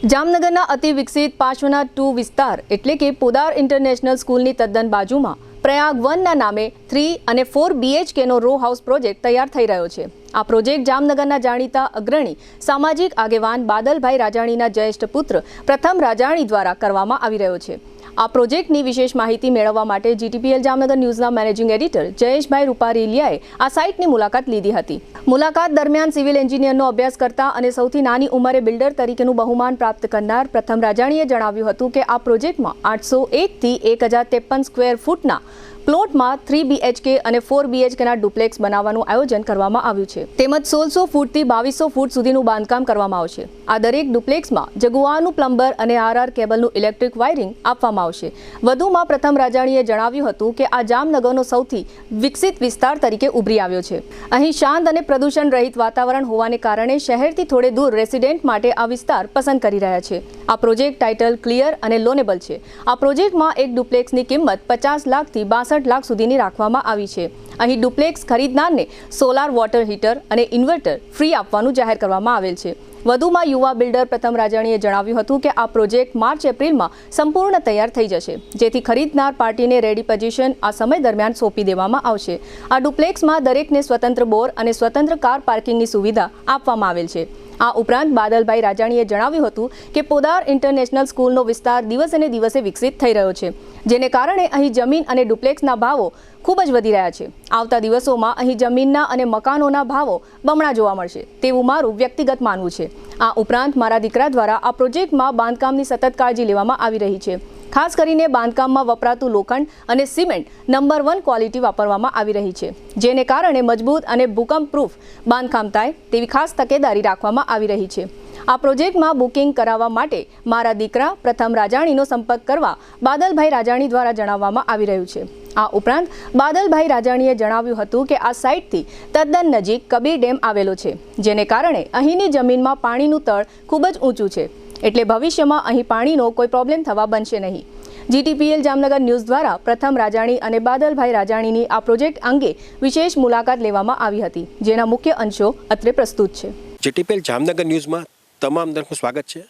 જામનગરના અતિ વિકસિત પાછવના 2 વિસ્તાર એટલે કે પોદાર ઇન્ટરનેશનલ સ્કૂલની તદ્દન બાજુમાં પ્રયાગ 1ના નામે 3 અને 4 BHKનો રો હાઉસ પ્રોજેક્ટ તૈયાર થઈ રહ્યો છે। આ પ્રોજેક્ટ જામનગરના જાણીતા અગ્રણી સામાજિક આગેવાન બાદલભાઈ રાજાણીના જ્યેષ્ઠ પુત્ર પ્રથમ રાજાણી દ્વારા કરવામાં આવી રહ્યો છે। આ પ્રોજેક્ટની વિશેષ માહિતી મેળવવા માટે GTPL જામનગર ન્યૂઝના મેનેજિંગ એડિટર જયેશભાઈ રૂપારેલિયાએ આ સાઇટની મુલાકાત લીધી હતી। મુલાકાત દરમિયાન સિવિલ એન્જિનિયરનો અભ્યાસ કરતા અને સૌથી નાની ઉંમરે બિલ્ડર તરીકેનું બહુમાન પ્રાપ્ત કરનાર પ્રથમ રાજાણીએ જણાવ્યું હતું કે આ પ્રોજેક્ટમાં 801 થી 1053 સ્ક્વેર ફૂટના પ્લોટમાં 3 BHK અને 4 BHKના ડુપ્લેક્સ બનાવવાનું આયોજન કરવામાં આવ્યું છે। તેમજ 1600 ફૂટથી 2200 ફૂટ સુધીનું બાંધકામ કરવામાં આવશે। આ દરેક ડુપ્લેક્સમાં જગુઆરનું પ્લમ્બર અને RR કેબલનું ઇલેક્ટ્રિક વાયરિંગ આપવામાં આવશે। વધુમાં પ્રથમ રાજાણીએ જણાવ્યું હતું કે આ જામનગરનો સૌથી વિકસિત વિસ્તાર તરીકે ઉભરી આવ્યો છે। અહીં શાંત અને પ્રદૂષણ રહિત વાતાવરણ હોવાને કારણે શહેરથી થોડે દૂર રેસિડેન્ટ માટે આ વિસ્તાર પસંદ કરી રહ્યા છે। આ પ્રોજેક્ટ ટાઇટલ ક્લિયર અને લોનેબલ છે। આ પ્રોજેક્ટમાં એક ડુપ્લેક્સની કિંમત 50 લાખથી 62 લાખ સુધીની રાખવામાં આવી છે। અહીં ડુપ્લેક્સ ખરીદનારને સોલાર વોટર હીટર અને ઇન્વર્ટર ફ્રી આપવાનું જાહેર કરવામાં આવેલ છે। વધુમાં યુવા બિલ્ડર પ્રથમ રાજાણીએ જણાવ્યું હતું કે આ પ્રોજેક્ટ માર્ચ-એપ્રિલમાં સંપૂર્ણ તૈયાર થઈ જશે, જેથી ખરીદનાર પાર્ટીને રેડી પોઝિશન આ સમય દરમિયાન સોંપી દેવામાં આવશે। આ ડુપ્લેક્સમાં દરેકને સ્વતંત્ર બોર અને સ્વતંત્ર કાર પાર્કિંગની સુવિધા આપવામાં આવેલ છે। આ ઉપરાંત બાદલભાઈ રાજાણીએ જણાવ્યું હતું કે પોદાર ઇન્ટરનેશનલ સ્કૂલનો વિસ્તાર દિવસે ને દિવસે વિકસિત થઈ રહ્યો છે, જેને કારણે અહીં જમીન અને ડુપ્લેક્સના ભાવો ખૂબ જ વધી રહ્યા છે। આવતા દિવસોમાં અહીં જમીનના અને મકાનોના ભાવો બમણા જોવા મળશે તેવું મારું વ્યક્તિગત માનવું છે। આ ઉપરાંત મારા દીકરા દ્વારા આ પ્રોજેક્ટમાં બાંધકામની સતત કાળજી લેવામાં આવી રહી છે। ખાસ કરીને બાંધકામમાં વપરાતું લોખંડ અને સિમેન્ટ નંબર 1 ક્વોલિટી વાપરવામાં આવી રહી છે, જેને કારણે મજબૂત અને ભૂકંપ પ્રૂફ બાંધકામ થાય તેવી ખાસ તકેદારી રાખવામાં આવી રહી છે। આ પ્રોજેક્ટમાં બુકિંગ કરાવવા માટે મારા દીકરા પ્રથમ રાજાણીનો સંપર્ક કરવા બાદલભાઈ રાજાણી દ્વારા જણાવવામાં આવી રહ્યું છે। આ ઉપરાંત બાદલભાઈ રાજાણીએ જણાવ્યું હતું કે આ સાઇટથી તદ્દન નજીક કબીર ડેમ આવેલો છે, જેને કારણે અહીંની જમીનમાં પાણીનું તળ ખૂબ જ ઊંચું છે, એટલે ભવિષ્યમાં અહીં પાણીનો કોઈ પ્રોબ્લેમ થવા બનશે નહીં। GTPL જામનગર ન્યૂઝ દ્વારા પ્રથમ રાજાણી અને બાદલભાઈ રાજાણીની આ પ્રોજેક્ટ અંગે વિશેષ મુલાકાત લેવામાં આવી હતી, જેના મુખ્ય અંશો અત્રે પ્રસ્તુત છે। GTPL જામનગર ન્યૂઝમાં તમામ દર્શકોનું સ્વાગત છે।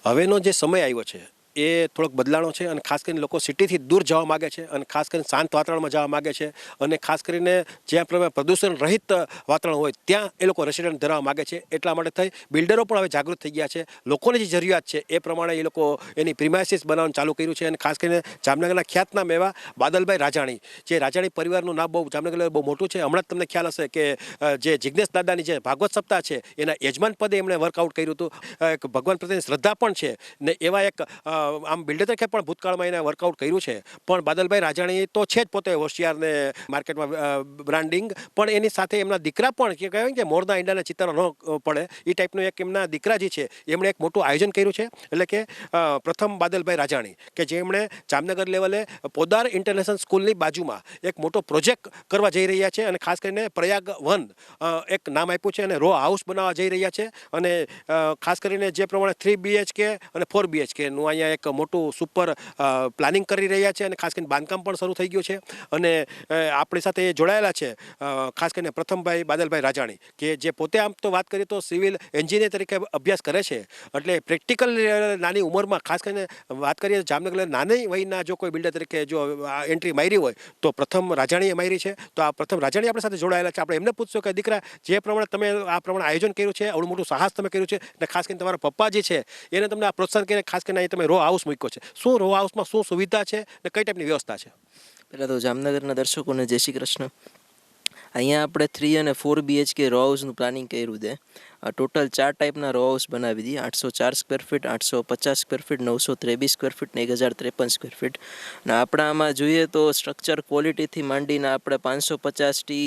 હવેનો જે સમય આવ્યો છે એ થોડોક બદલાણો છે અને ખાસ કરીને લોકો સિટીથી દૂર જવા માગે છે અને ખાસ કરીને શાંત વાતાવરણમાં જવા માગે છે અને ખાસ કરીને જ્યાં પ્રદૂષણ રહિત વાતાવરણ હોય ત્યાં એ લોકો રેસિડન્ટ ધરાવવા માગે છે। એટલા માટે થઈ બિલ્ડરો પણ હવે જાગૃત થઈ ગયા છે। લોકોની જે જરૂરિયાત છે એ પ્રમાણે એ લોકો એની પ્રિમાઇસીસ બનાવવાનું ચાલુ કર્યું છે અને ખાસ કરીને જામનગરના ખ્યાતનામ એવા બાદલભાઈ રાજાણી, જે રાજાણી પરિવારનું નામ જામનગર બહુ મોટું છે। હમણાં જ તમને ખ્યાલ હશે કે જે જિજ્ઞેશ દાદાની જે ભાગવત સપ્તાહ છે એના યજમાન પદે એમણે વર્કઆઉટ કર્યું હતું। એક ભગવાન પ્રત્યેની શ્રદ્ધા પણ છે ને એવા એક આમ બિલ્ડર તરીકે પણ ભૂતકાળમાં એને વર્કઆઉટ કર્યું છે। પણ બાદલભાઈ રાજાણી તો છે જ પોતે હોશિયાર ને માર્કેટમાં બ્રાન્ડિંગ, પણ એની સાથે એમના દીકરા પણ કહેવાય કે મોરના ઈંડાના ચિત્તર ન પડે એ ટાઈપનું એક એમના દીકરા જે છે એમણે એક મોટું આયોજન કર્યું છે, એટલે કે પ્રથમ બાદલભાઈ રાજાણી કે જેમણે જામનગર લેવલે પોદાર ઇન્ટરનેશનલ સ્કૂલની બાજુમાં એક મોટો પ્રોજેક્ટ કરવા જઈ રહ્યા છે અને ખાસ કરીને પ્રયાગ 1 એક નામ આપ્યું છે અને રો હાઉસ બનાવવા જઈ રહ્યા છે। અને ખાસ કરીને જે પ્રમાણે 3 BHK અને 4 BHKનું અહીંયા એક મોટું સુપર પ્લાનિંગ કરી રહ્યા છે અને ખાસ કરીને બાંધકામ પણ શરૂ થઈ ગયું છે। અને આપણી સાથે જોડાયેલા છે ખાસ કરીને પ્રથમભાઈ બાદલભાઈ રાજાણી કે જે પોતે આમ તો વાત કરીએ તો સિવિલ એન્જિનિયર તરીકે અભ્યાસ કરે છે, એટલે પ્રેક્ટિકલ નાની ઉંમરમાં ખાસ કરીને વાત કરીએ જામનગર નાની વયના જો કોઈ બિલ્ડર તરીકે જો એન્ટ્રી મારી હોય તો પ્રથમ રાજાણીએ મારી છે। તો આ પ્રથમ રાજાણી આપણી સાથે જોડાયેલા છે। આપણે એમને પૂછશું કે દીકરા, જે પ્રમાણે તમે આ પ્રમાણે આયોજન કર્યું છે, આવડું મોટું સાહસ તમે કર્યું છે અને ખાસ કરીને તમારા પપ્પા જે છે એને તમને આ પ્રોત્સાહન કરીને ખાસ કરીને અહીં તમે રો હાઉસ મૂક્યો છે, શું રો હાઉસમાં શું સુવિધા છે ને કઈ ટાઈપની વ્યવસ્થા છે? પહેલાં તો જામનગરના દર્શકોને જય શ્રી કૃષ્ણ। અહીંયા આપણે 3 અને 4 BHK રો હાઉસનું પ્લાનિંગ કર્યું છે। ટોટલ 4 ટાઈપના રો હાઉસ બનાવી દીધી, 804 square feet, 850 square feet, 923 square feet ને 1053 સ્ક્વેર ફીટ। અને આપણે આમાં જોઈએ તો સ્ટ્રક્ચર ક્વોલિટીથી માંડીને આપણે 550T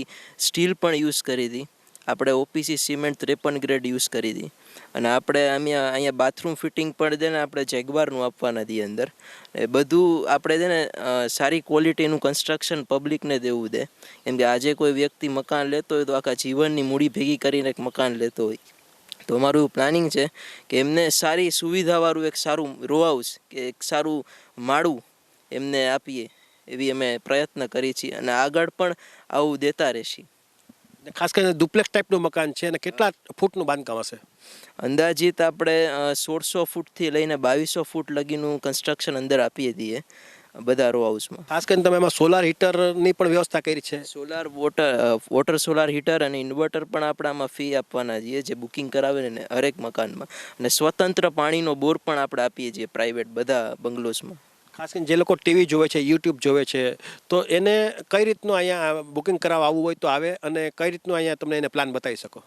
સ્ટીલ પણ યુઝ કરી હતી, આપણે OPC સિમેન્ટ 53 ગ્રેડ યુઝ કરી હતી અને આપણે અહીંયા બાથરૂમ ફિટિંગ પણ છે ને આપણે જેગવારનું આપવાના હતી અંદર। એ બધું આપણે છે ને સારી ક્વોલિટીનું કન્સ્ટ્રક્શન પબ્લિકને દેવું દે, કેમ કે આજે કોઈ વ્યક્તિ મકાન લેતો હોય તો આખા જીવનની મૂડી ભેગી કરીને એક મકાન લેતો હોય, તો અમારું પ્લાનિંગ છે કે એમને સારી સુવિધાવાળું એક સારું રો હાઉસ કે એક સારું માળું એમને આપીએ એવી અમે પ્રયત્ન કરી છીએ અને આગળ પણ આવું દેતા રહેશી। અને ખાસ કરીને ડુપ્લેક્સ ટાઈપનું મકાન છે અને કેટલા ફૂટનું બાંધકામ હશે? અંદાજિત આપણે 1600 ફૂટથી લઈને 2200 ફૂટ લગીનું કન્સ્ટ્રક્શન અંદર આપીએ છીએ બધા રો હાઉસમાં. ખાસ કરીને તમે એમાં સોલાર હીટરની પણ વ્યવસ્થા કરી છે? સોલાર વોટર સોલાર હીટર અને ઇન્વર્ટર પણ આપણે આમાં ફી આપવાના છીએ જે બુકિંગ કરાવે ને હરેક મકાનમાં, અને સ્વતંત્ર પાણીનો બોર પણ આપણે આપીએ છીએ પ્રાઇવેટ બધા બંગલોઝમાં. ખાસ કરીને જે લોકો ટીવી જોવે છે, યુટ્યુબ જોવે છે, તો એને કઈ રીતનું અહીંયા બુકિંગ કરાવવા આવવું હોય તો આવે, અને કઈ રીતનું અહીંયા તમને એને પ્લાન બતાવી શકો?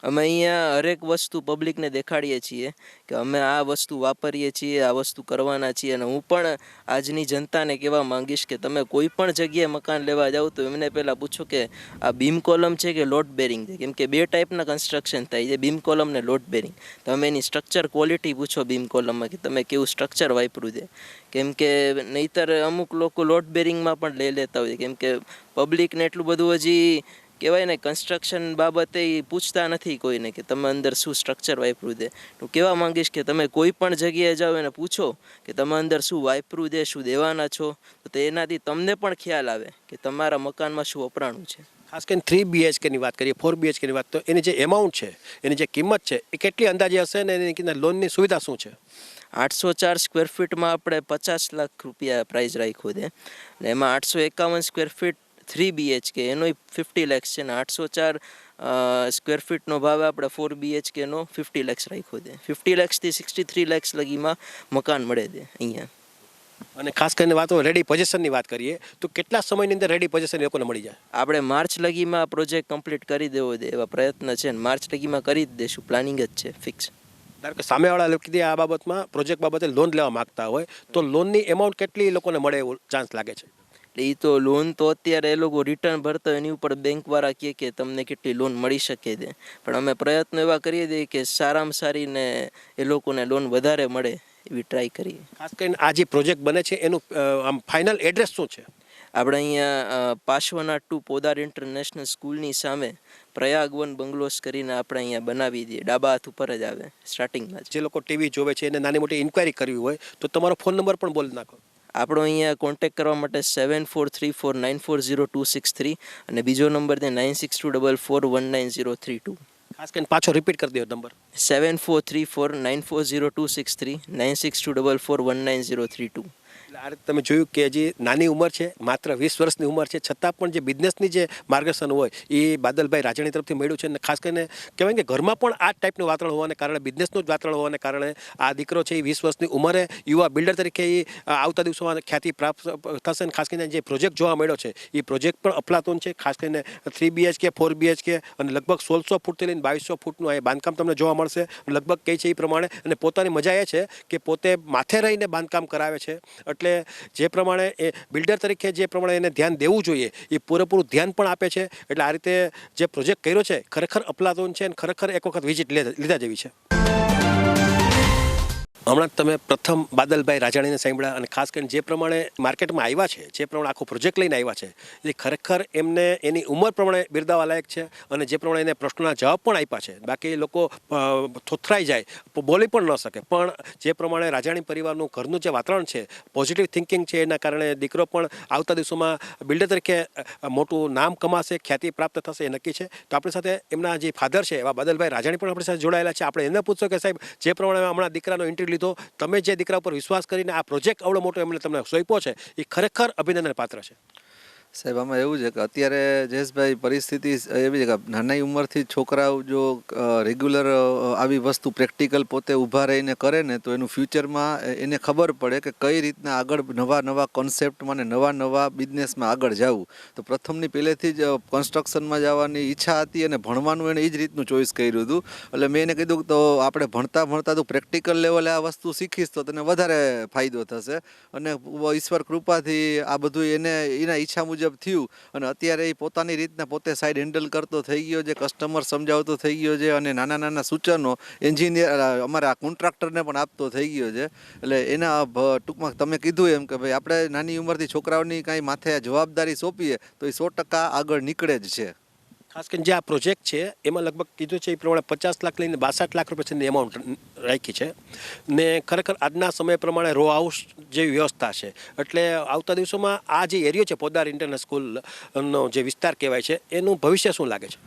અમે અહીંયા હરેક વસ્તુ પબ્લિકને દેખાડીએ છીએ કે અમે આ વસ્તુ વાપરીએ છીએ, આ વસ્તુ કરવાના છીએ. અને હું પણ આજની જનતાને કહેવા માંગીશ કે તમે કોઈ પણ જગ્યાએ મકાન લેવા જાઓ તો એમને પહેલાં પૂછો કે આ બીમ કોલમ છે કે લોડ બેરિંગ છે, કેમ કે બે ટાઈપના કન્સ્ટ્રક્શન થાય છે, બીમ કોલમ ને લોડ બેરિંગ. તમે એની સ્ટ્રક્ચર ક્વોલિટી પૂછો બીમ કોલમમાં કે તમે કેવું સ્ટ્રક્ચર વાપર્યું છે, કેમ કે નહીંતર અમુક લોકો લોડ બેરિંગમાં પણ લઈ લેતા હોય, કેમ કે પબ્લિકને એટલું બધું હજી કહેવાય ને કન્સ્ટ્રક્શન બાબતે પૂછતા નથી કોઈને કે તમે અંદર શું સ્ટ્રક્ચર વાપર્યું છે. હું કહેવા માંગીશ કે તમે કોઈ પણ જગ્યાએ જાઓ એને પૂછો કે તમે અંદર શું વાપર્યું છે, શું દેવાના છો, તો તેનાથી તમને પણ ખ્યાલ આવે કે તમારા મકાનમાં શું વપરાણું છે. ખાસ કરીને 3 BHKની વાત કરીએ, 4 BHKની વાત, તો એની જે એમાઉન્ટ છે, એની જે કિંમત છે, એ કેટલી અંદાજે હશે ને એની લોનની સુવિધા શું છે? 804 સ્ક્વેર ફીટમાં આપણે 50 લાખ રૂપિયા પ્રાઇસ રાખ્યો છે, અને એમાં 851 સ્ક્વેર ફીટ 3 BHK એનો 50 લેક્સ છે, ને 804 સ્ક્વેર ફીટનો ભાવ આપણે 4 BHKનો 50 લેક્સ રાખ્યો છે. 50 લેક્સથી 63 લેક્સ લગીમાં મકાન મળે છે અહીંયા. અને ખાસ કરીને વાતો રેડી પોઝિશનની વાત કરીએ તો કેટલા સમયની અંદર રેડી પોઝિશન લોકોને મળી જાય? આપણે માર્ચ લગીમાં પ્રોજેક્ટ કમ્પ્લીટ કરી દેવો છે એવા પ્રયત્ન છે, ને માર્ચ લગીમાં કરી જ દેશું, પ્લાનિંગ જ છે ફિક્સ. ધારો કે સામેવાળા વ્યક્તિ આ બાબતમાં પ્રોજેક્ટ બાબતે લોન લેવા માગતા હોય તો લોનની એમાઉન્ટ કેટલી લોકોને મળે એવું ચાન્સ લાગે છે? એ તો લોન તો અત્યારે એ લોકો રિટર્ન ભરતા એની ઉપર બેંકવાળા કહે કે તમને કેટલી લોન મળી શકે છે, પણ અમે પ્રયત્નો એવા કરીએ છીએ કે સારામાં સારી ને એ લોકોને લોન વધારે મળે એવી ટ્રાય કરીએ. ખાસ કરીને આ જે પ્રોજેક્ટ બને છે એનું આમ ફાઇનલ એડ્રેસ શું છે? આપણે અહીંયા પાશવના 2 પોદાર ઇન્ટરનેશનલ સ્કૂલની સામે પ્રયાગ વન બંગલોસ કરીને આપણે અહીંયા બનાવી દઈએ, ડાબા હાથ ઉપર જ આવે સ્ટાર્ટિંગમાં જ. જે લોકો ટીવી જોવે છે એને નાની મોટી ઇન્ક્વાયરી કરવી હોય તો તમારો ફોન નંબર પણ બોલી નાખો. આપણો અહીંયા કોન્ટેક્ટ કરવા માટે 7434940263 અને બીજો નંબર છે 9624419032. ખાસ કરીને પાછો રિપીટ કરી દો નંબર. 7434940263 9624419032. એટલે આ રીતે તમે જોયું કે હજી નાની ઉંમર છે, માત્ર 20 વર્ષની ઉંમર છે, છતાં પણ જે બિઝનેસની જે માર્ગદર્શન હોય એ બાદલભાઈ રાજાણી તરફથી મળ્યું છે. અને ખાસ કરીને કહેવાય કે ઘરમાં પણ આ ટાઈપનું વાતાવરણ હોવાને કારણે, બિઝનેસનું જ વાતાવરણ હોવાને કારણે આ દીકરો છે એ 20 વર્ષની ઉંમરે યુવા બિલ્ડર તરીકે એ આવતા દિવસોમાં ખ્યાતિ પ્રાપ્ત થશે. અને ખાસ કરીને જે પ્રોજેક્ટ જોવા મળ્યો છે એ પ્રોજેક્ટ પણ અફલાતૂન છે. ખાસ કરીને 3 BHK 4 BHK અને લગભગ 1600 ફૂટથી લઈને 2200 ફૂટનું આ બાંધકામ તમને જોવા મળશે. લગભગ કહે છે એ પ્રમાણે, અને પોતાની મજા એ છે કે પોતે માથે રહીને બાંધકામ કરાવે છે. એટલે જે પ્રમાણે એ બિલ્ડર તરીકે જે પ્રમાણે એને ધ્યાન દેવું જોઈએ એ પૂરેપૂરું ધ્યાન પણ આપે છે. એટલે આ રીતે જે પ્રોજેક્ટ કર્યો છે ખરેખર અફલાતૂન છે અને ખરેખર એક વખત વિઝિટ લીધા જેવી છે. હમણાં તમે પ્રથમ બાદલભાઈ રાજાણીને સાંભળ્યા, અને ખાસ કરીને જે પ્રમાણે માર્કેટમાં આવ્યા છે, જે પ્રમાણે આખો પ્રોજેક્ટ લઈને આવ્યા છે, એ ખરેખર એમને એની ઉંમર પ્રમાણે બિરદાવા લાયક છે. અને જે પ્રમાણે એને પ્રશ્નોના જવાબ પણ આપ્યા છે, બાકી લોકો થોથરાઈ જાય, બોલી પણ ન શકે, પણ જે પ્રમાણે રાજાણી પરિવારનું ઘરનું જે વાતાવરણ છે, પોઝિટિવ થિંકિંગ છે, એના કારણે દીકરો પણ આવતા દિવસોમાં બિલ્ડર તરીકે મોટું નામ કમાશે, ખ્યાતિ પ્રાપ્ત થશે એ નક્કી છે. તો આપણી સાથે એમના જે ફાધર છે એવા બાદલભાઈ રાજાણી પણ આપણી સાથે જોડાયેલા છે. આપણે એને પૂછશો કે સાહેબ, જે પ્રમાણે હમણાં દીકરાનો ઇન્ટરવ્યુ લીધો, તમે જે દીકરા ઉપર વિશ્વાસ કરીને આ પ્રોજેક્ટ આવડો મોટો એમને તમને સોંપ્યો છે, એ ખરેખર અભિનંદન પાત્ર છે. સાહેબ, આમાં એવું છે કે અત્યારે જયેશભાઈ પરિસ્થિતિ એવી છે કે નાની ઉંમરથી છોકરાઓ જો રેગ્યુલર આવી વસ્તુ પ્રેક્ટિકલ પોતે ઊભા રહીને કરે ને તો એનું ફ્યુચરમાં એને ખબર પડે કે કઈ રીતના આગળ નવા કોન્સેપ્ટમાં ને નવા બિઝનેસમાં આગળ જવું. તો પ્રથમની પહેલેથી જ કન્સ્ટ્રક્શનમાં જવાની ઈચ્છા હતી અને ભણવાનું એને એ જ રીતનું ચોઈસ કર્યું હતું. એટલે મેં એને કીધું તો આપણે ભણતા તું પ્રેક્ટિકલ લેવલે આ વસ્તુ શીખીશ તો તને વધારે ફાયદો થશે. અને ઈશ્વર કૃપાથી આ બધું એના ઈચ્છા મુજબ થયું. અને અત્યારે એ પોતાની રીતના પોતે સાઈડ હેન્ડલ કરતો થઈ ગયો છે, કસ્ટમર સમજાવતો થઈ ગયો છે, અને નાના સૂચનો એન્જિનિયર અમારા કોન્ટ્રાક્ટરને પણ આપતો થઈ ગયો છે. એટલે એના ટૂંકમાં તમે કીધું એમ કે ભાઈ આપણે નાની ઉંમરથી છોકરાઓની કાંઈ માથે જવાબદારી સોંપીએ તો એ 100% આગળ નીકળે જ છે. ખાસ કરીને જે આ પ્રોજેક્ટ છે એમાં લગભગ કીધું છે એ પ્રમાણે 50 લાખ લઈને 62 લાખ રૂપિયા સુધીની એમાઉન્ટ રાખી છે. ને ખરેખર આજના સમય પ્રમાણે રો હાઉસ જેવી વ્યવસ્થા છે. એટલે આવતા દિવસોમાં આ જે એરિયો છે પોદાર ઇન્ટરનેશનલ સ્કૂલનો જે વિસ્તાર કહેવાય છે, એનું ભવિષ્ય શું લાગે છે?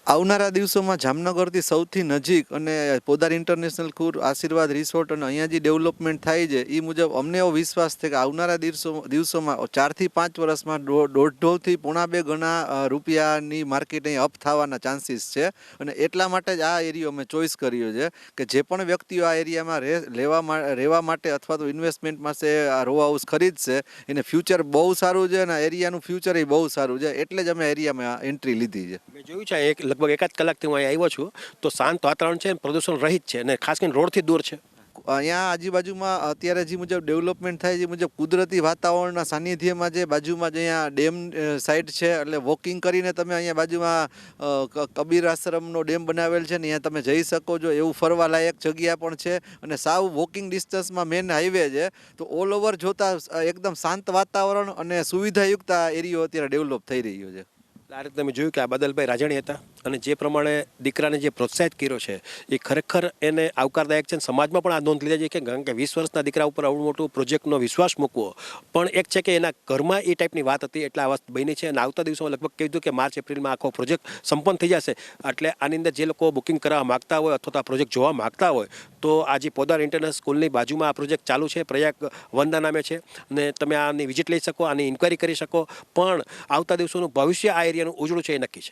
આવનારા દિવસોમાં જામનગરથી સૌથી નજીક અને પોદાર ઇન્ટરનેશનલ સ્કૂલ, આશીર્વાદ રિસોર્ટ અને અહીંયા જે ડેવલપમેન્ટ થાય છે એ મુજબ અમને એવો વિશ્વાસ છે કે આવનારા દિવસોમાં 4 થી 5 વર્ષમાં દોઢથી પોણા 2 ગણા રૂપિયાની માર્કેટ અહીં અપ થવાના ચાન્સીસ છે. અને એટલા માટે જ આ એરિયો અમે ચોઈસ કર્યો છે કે જે પણ વ્યક્તિઓ આ એરિયામાં રહેવા માટે અથવા તો ઇન્વેસ્ટમેન્ટ માટે આ રો હાઉસ ખરીદશે એને ફ્યુચર બહુ સારું છે અને એરિયાનું ફ્યુચર એ બહુ સારું છે. એટલે જ અમે એરિયામાં એન્ટ્રી લીધી છે. મેં જોયું છે લગભગ 1 કલાકથી હું અહીંયા આવ્યો છું તો શાંત વાતાવરણ છે, પ્રદૂષણ રહિત છે અને ખાસ કરીને રોડથી દૂર છે. અહીંયા આજુબાજુમાં અત્યારે જે મુજબ ડેવલપમેન્ટ થાય છે મુજબ કુદરતી વાતાવરણના સાનિધ્યમાં જે બાજુમાં જ અહીંયા ડેમ સાઇટ છે એટલે વોકિંગ કરીને તમે અહીંયા બાજુમાં કબીર આશ્રમનો ડેમ બનાવેલ છે ને અહીંયા તમે જઈ શકો છો. એવું ફરવાલાયક જગ્યા પણ છે અને સાવ વોકિંગ ડિસ્ટન્સમાં મેન હાઈવે છે. તો ઓલ ઓવર જોતા એકદમ શાંત વાતાવરણ અને સુવિધાયુક્ત આ એરિયો અત્યારે ડેવલપ થઈ રહ્યો છે. આ રીતે તમે જોયું કે આ બદલભાઈ રાજાણી હતા અને જે પ્રમાણે દીકરાને જે પ્રોત્સાહિત કર્યો છે એ ખરેખર એને આવકારદાયક છે. સમાજમાં પણ આ નોંધ લીધા છે કે કારણ કે 20 વર્ષના દીકરા ઉપર આવડું મોટું પ્રોજેક્ટનો વિશ્વાસ મૂકવો પણ એક છે કે એના ઘરમાં એ ટાઈપની વાત હતી એટલે આ વાત બની છે. અને આવતા દિવસોમાં લગભગ કીધું કે માર્ચ એપ્રિલમાં આખો પ્રોજેક્ટ સંપન્ન થઈ જશે. એટલે આની અંદર જે લોકો બુકિંગ કરવા માગતા હોય અથવા તો આ પ્રોજેક્ટ જોવા માગતા હોય તો આજે પોદાર ઇન્ટરનેશનલ સ્કૂલની બાજુમાં આ પ્રોજેક્ટ ચાલુ છે, પ્રયાગ વનના નામે છે અને તમે આની વિઝિટ લઈ શકો, આની ઇન્ક્વાયરી કરી શકો. પણ આવતા દિવસોનું ભવિષ્ય આ એરિયાનું ઉજળું છે એ નક્કી છે.